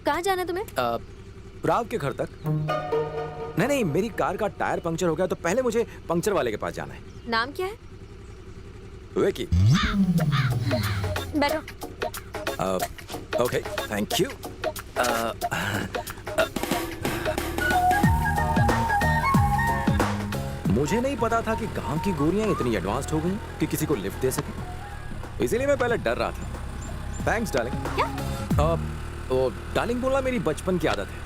कहाँ जाना है तुम्हें? राव के घर तक। नहीं नहीं, मेरी कार का टायर पंक्चर हो गया तो पहले मुझे पंक्चर वाले के पास जाना है। नाम क्या है? विकी। बैठो। Okay, thank you. मुझे नहीं पता था कि गांव की गोरियां इतनी एडवांस्ड हो गई कि किसी को लिफ्ट दे सके, इसीलिए मैं पहले डर रहा था। Thanks darling. क्या? वो डार्लिंग बोलना मेरी बचपन की आदत है।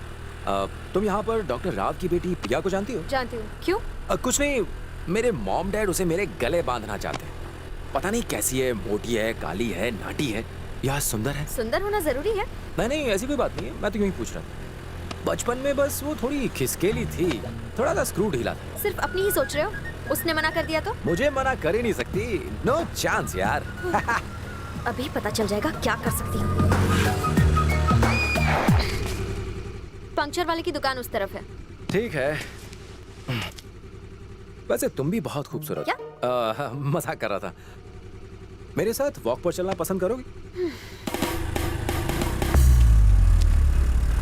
तुम यहाँ पर डॉक्टर राव की बेटी प्रिया को जानती हो? जानती हूँ। क्यों? कुछ नहीं, मेरे मॉम डैड उसे मेरे गले बांधना चाहते हैं। पता नहीं कैसी है, मोटी है, काली है, नाटी है या सुंदर है। सुंदर होना जरूरी है? नहीं, ऐसी कोई बात नहीं है, मैं तो यूं ही पूछ रहा था। बचपन में बस वो थोड़ी खिसकेली थी, थोड़ा सा स्क्रू ढीला था। सिर्फ अपनी ही सोच रहे हो? उसने मना कर दिया तो? मुझे मना कर ही नहीं सकती, नो चांस यार। अभी पता चल जाएगा क्या कर सकती हूँ। पंक्चर वाले की दुकान उस तरफ है। ठीक है। वैसे तुम भी बहुत खूबसूरत। क्या? मजाक कर रहा था। मेरे साथ वॉक पर चलना पसंद करोगी?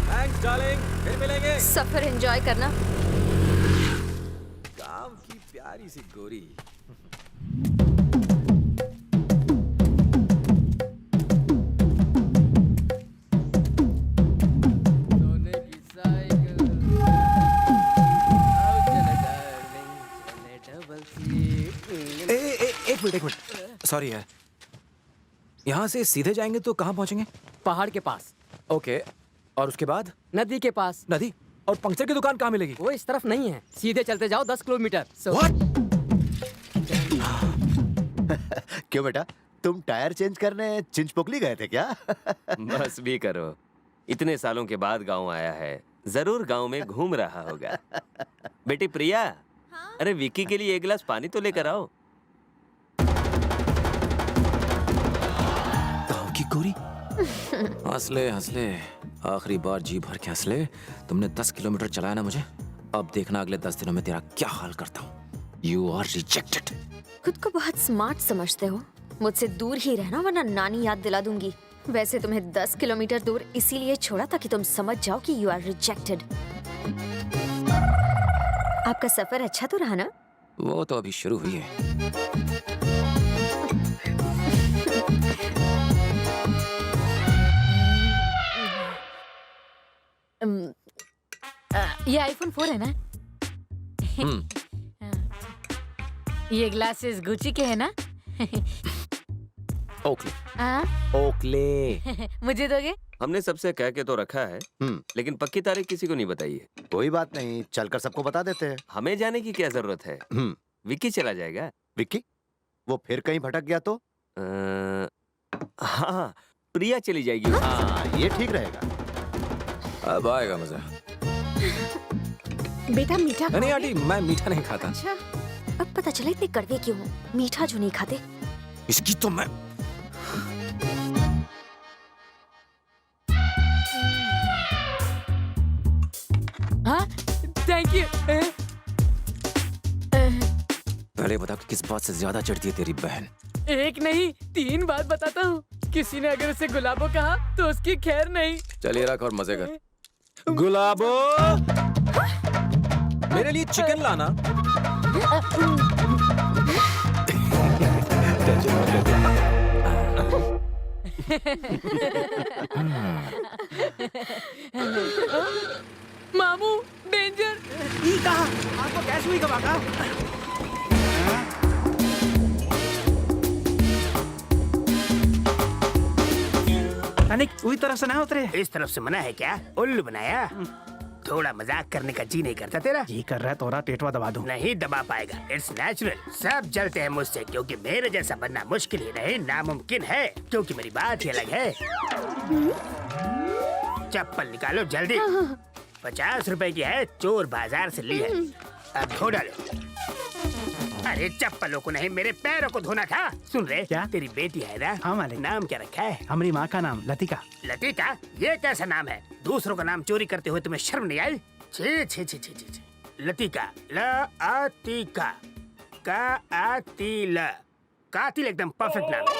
थैंक्स डार्लिंग, फिर मिलेंगे। सफर एंजॉय करना। गांव की प्यारी सी गोरी। एक मिनट, सॉरी यार। यहाँ से सीधे जाएंगे तो कहाँ पहुँचेंगे? पहाड़ के पास। ओके, और उसके बाद? नदी के पास। नदी? और पंक्चर की दुकान कहाँ मिलेगी? वो इस तरफ नहीं है, सीधे चलते जाओ 10 किलोमीटर। What? क्यों बेटा, तुम टायर चेंज करने चिंचपोकली गए थे क्या? बस भी करो, इतने सालों के बाद गांव आया है, जरूर गांव में घूम रहा होगा। बेटी प्रिया, हाँ? अरे विक्की के लिए एक गिलास पानी तो लेकर आओ। गांव की गोरी। हंसले हंसले, आखिरी बार जी भर के हंसले। तुमने 10 किलोमीटर चलाया ना मुझे, अब देखना अगले 10 दिनों में तेरा क्या हाल करता हूँ। You are rejected। खुद को बहुत स्मार्ट समझते हो। मुझसे दूर ही रहना वरना नानी याद दिला दूंगी। वैसे तुम्हें 10 किलोमीटर दूर इसीलिए छोड़ा ताकि तुम समझ जाओ कि यू आर रिजेक्टेड। आपका सफर अच्छा तो रहा ना? वो तो अभी शुरू हुई है। ये आईफोन 4 है ना? ये ग्लासेस गुची के है ना? ओकले। हाँ? ओकले। मुझे दोगे? हमने सबसे कह के तो रखा है, लेकिन पक्की तारीख किसी को नहीं बताई है। कोई बात नहीं, चलकर सबको बता देते हैं। हमें जाने की क्या जरूरत है, विक्की चला जाएगा। विक्की? वो फिर कहीं भटक गया तो? हाँ, प्रिया चली जाएगी। हाँ, ये ठीक रहेगा। अब आएगा मजा। बेटा मीठा नहीं आंटी, मैं मीठा नहीं खाता। अच्छा, अब पता चला इतने कड़वे क्यों हो। मीठा जो नहीं खाते। इसकी तो मैं। हाँ, थैंक यू। पहले बता कि किस बात से ज्यादा चढ़ती है तेरी बहन? एक नहीं 3 बात बताता हूँ। किसी ने अगर उसे गुलाबो कहा तो उसकी खैर नहीं। चलिए रख और मजे कर। गुलाबो, मेरे लिए चिकन लाना। मामू डेंजर। ई कहा? आपको कैश हुई कब आका? अनिक, उसी तरफ से ना उतरे। इस तरफ से मना है क्या? उल्लू बनाया? थोड़ा मजाक करने का जी नहीं करता तेरा? जी कर रहा है, तोरा पेटवा दबा दूं। नहीं दबा पाएगा, इट्स नेचुरल। सब जलते हैं मुझसे क्योंकि मेरे जैसा बनना मुश्किल ही नहीं नामुमकिन है, क्योंकि मेरी बात ही अलग है। चप्पल निकालो जल्दी। 50 रुपए की है, चोर बाजार से ली है। अब धो डालो। अरे चप्पलों को नहीं, मेरे पैरों को धोना था। सुन रहे क्या? तेरी बेटी है ना? हाँ मालिक। नाम क्या रखा है? हमारी माँ का नाम लतिका। लतिका? ये कैसा नाम है? दूसरों का नाम चोरी करते हुए तुम्हें शर्म नहीं आई? छी छी छी छी छी। लतिका, ल-आ-ती-का, का-आ-ती-ल। कातिल एकदम परफेक्ट नाम है।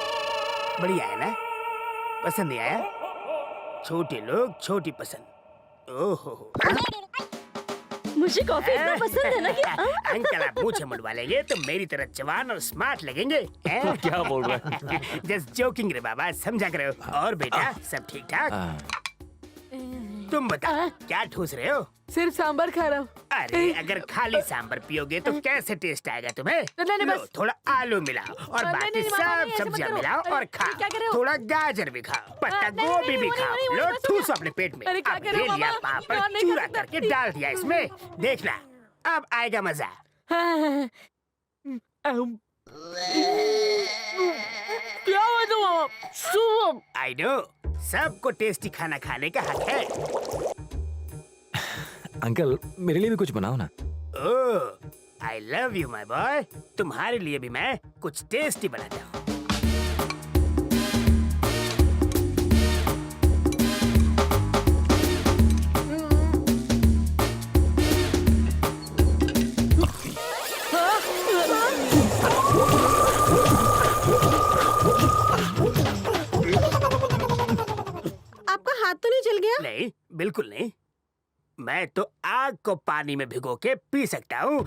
बढ़िया है ना? पसंद नहीं आया? छोटे लोग छोटी पसंद। ओहो मुझे कॉफी इतना पसंद है ना कि अंकल आप मुझे मुड़वा लेंगे तो मेरी तरह जवान और स्मार्ट लगेंगे। क्या बोल रहा है? जस्ट जोकिंग रे बाबा, समझा करो। और बेटा सब ठीक ठाक? तुम बताओ क्या ठूस रहे हो? सिर्फ सांबर खा रहा हूँ। अरे अगर खाली सांबर पियोगे तो कैसे टेस्ट आएगा तुम्हें? नहीं, लो, बस। थोड़ा आलू मिलाओ और नहीं, बाकी नहीं, मामा, सब ऐसे मत सब्जियां करो। मिलाओ और अरे, खाओ। क्या कर रहे हो? थोड़ा गाजर भी खाओ, पत्ता नहीं, गोभी नहीं, भी नहीं, खाओ। नहीं, लो बस हो ठूसो गया। अपने पेट में। अरे, क्या अब कर रहे हो, ले लिया मामा? पापड़, और नहीं खा चूरा सकता। करके डाल दिया इसमें। देखना अब आएगा मजा। क्या हुआ तो मामा? सूप। आई नो, सबको टेस्टी खाना खाने का हक है। अंकल मेरे लिए भी कुछ बनाओ ना। Oh I love you my boy. तुम्हारे लिए भी मैं कुछ टेस्टी बनाता हूँ। आपका हाथ तो नहीं जल गया? नहीं बिल्कुल नहीं। मैं तो आग को पानी में भिगो के पी सकता हूँ।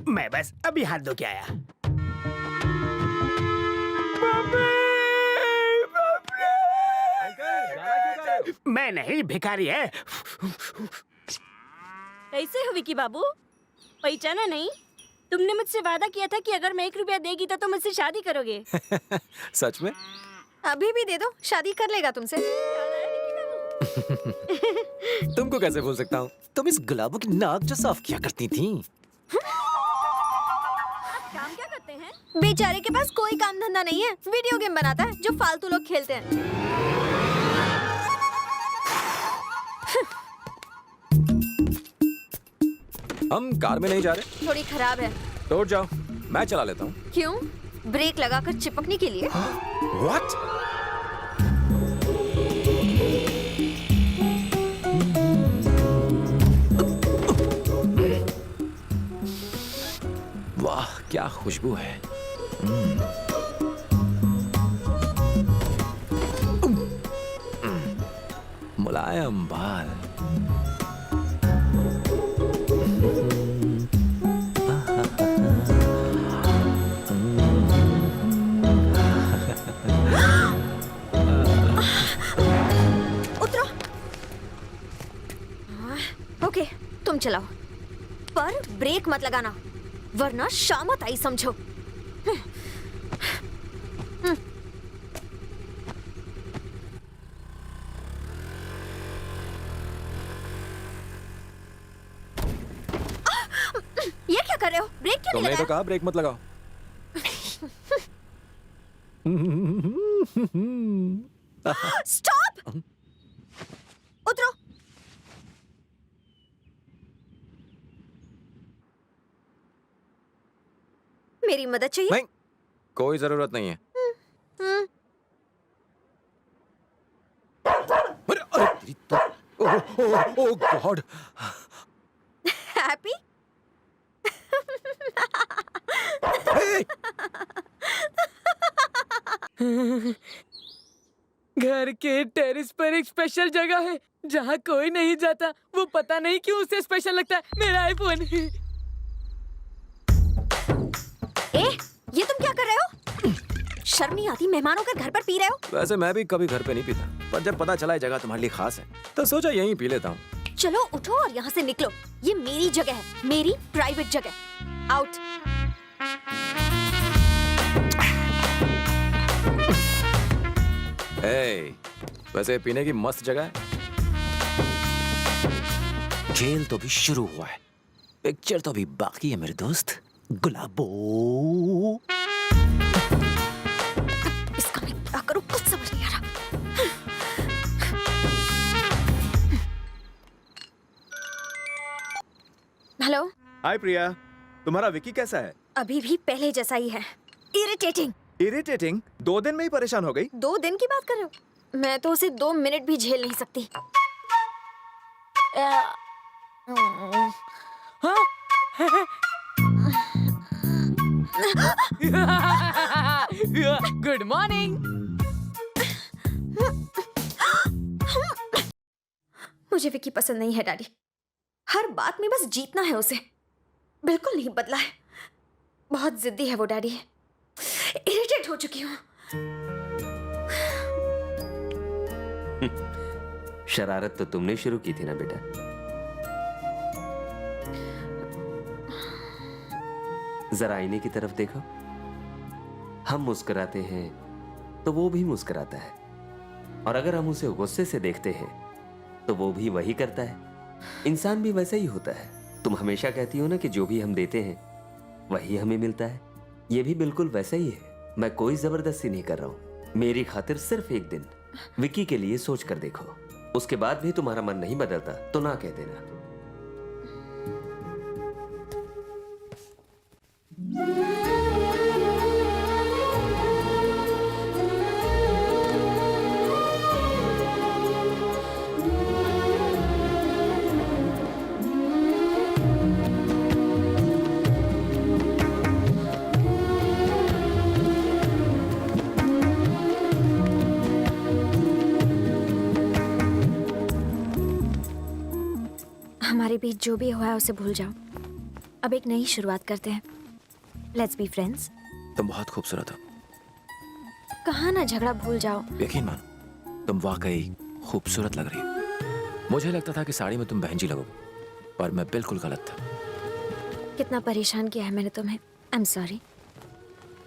मैं बस अभी हाथ धो के आया। मैं नहीं, भिखारी है। कैसे हो विकी बाबू? पहचाना नहीं? तुमने मुझसे वादा किया था कि अगर मैं 1 रुपया देगी तो तुम मुझसे शादी करोगे। सच में? अभी भी दे दो, शादी कर लेगा तुमसे। तुमको कैसे भूल सकता हूँ? तुम इस गुलाबों की नाक जो साफ किया करती थी। काम क्या करते हैं? बेचारे के पास कोई काम धंधा नहीं है, वीडियो गेम बनाता है जो फालतू लोग खेलते हैं। हम कार में नहीं जा रहे। थोड़ी खराब है। तो उठ जाओ, मैं चला लेता हूँ। क्यों? ब्रेक लगाकर चिपकने के लिए? What? वाह क्या खुशबू है। मुलायम बाल। उतरो। ओके, तुम चलाओ, पर ब्रेक मत लगाना, वरना शामत आई समझो। ये क्या कर रहे हो? ब्रेक क्यों नहीं तुमने तो लगाया? कहा ब्रेक मत लगाओ। स्टॉप! उतरो। मेरी मदद चाहिए? नहीं, कोई जरूरत नहीं है। अरे अरे तेरी तो ओह गॉड। हैप्पी? घर के टेरेस पर एक स्पेशल जगह है जहाँ कोई नहीं जाता। वो पता नहीं क्यों उसे स्पेशल लगता है। मेरा आईफोन। ये तुम क्या कर रहे हो? शर्म नहीं आती? मेहमानों के घर पर पी रहे हो? वैसे मैं भी कभी घर पे नहीं पीता, पर जब पता चला ये जगह तुम्हारे लिए खास है तो सोचा यहीं पी लेता हूँ। चलो उठो और यहाँ से निकलो। ये मेरी जगह है, मेरी प्राइवेट जगह। आउट। वैसे पीने की मस्त जगह है। खेल तो भी शुरू हुआ है, पिक्चर तो भी बाकी है मेरे दोस्त गुलाबो। इसका मैं क्या करूं कुछ समझ नहीं आ रहा। हेलो। हाय प्रिया, तुम्हारा विकी कैसा है? अभी भी पहले जैसा ही है, इरिटेटिंग। इरिटेटिंग? 2 दिन में ही परेशान हो गई? 2 दिन की बात कर रहे हो? मैं तो उसे 2 मिनट भी झेल नहीं सकती। Good morning. मुझे विकी पसंद नहीं है डैडी। हर बात में बस जीतना है उसे, बिल्कुल नहीं बदला है। बहुत जिद्दी है वो डैडी, इरिटेट हो चुकी हूँ। शरारत तो तुमने शुरू की थी ना बेटा। जरा आईने की तरफ देखो। हम मुस्कुराते हैं तो वो भी मुस्कुराता है, और अगर हम उसे गुस्से से देखते हैं तो वो भी वही करता है। इंसान भी वैसा ही होता है। तुम हमेशा कहती हो ना कि जो भी हम देते हैं वही हमें मिलता है। ये भी बिल्कुल वैसा ही है। मैं कोई जबरदस्ती नहीं कर रहा हूं। मेरी खातिर सिर्फ एक दिन विकी के लिए सोच कर देखो। उसके बाद भी तुम्हारा मन नहीं बदलता तो ना कह देना। हमारे बीच जो भी हुआ है उसे भूल जाओ। अब एक नई शुरुआत करते हैं। Let's be friends. तुम बहुत खूबसूरत हो। कहा ना झगड़ा भूल जाओ। यकीन मानो, तुम वाकई खूबसूरत लग रही हो। मुझे लगता था कि साड़ी में तुम बहन जी लगो, पर मैं बिल्कुल गलत था। कितना परेशान किया है मैंने तुम्हें। I am sorry.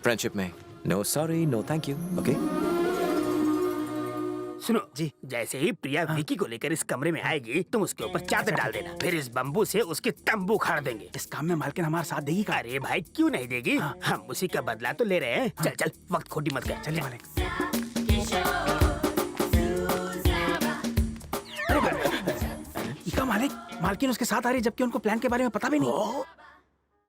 फ्रेंडशिप में no sorry no thank you. Okay सुनो जी, जैसे ही प्रिया विकी को लेकर इस कमरे में आएगी तुम उसके ऊपर चादर डाल देना, फिर इस बम्बू से उसके तंबू उखाड़ देंगे। इस काम में मालकिन हमारा साथ देगी का? अरे भाई क्यों नहीं देगी? हम उसी का बदला तो ले रहे हैं। चल चल, वक्त खोटी मत कर। चलिए मालिक। इका मालिक, मालकिन उसके साथ आ रही है जबकि उनको प्लान के बारे में पता भी नहीं।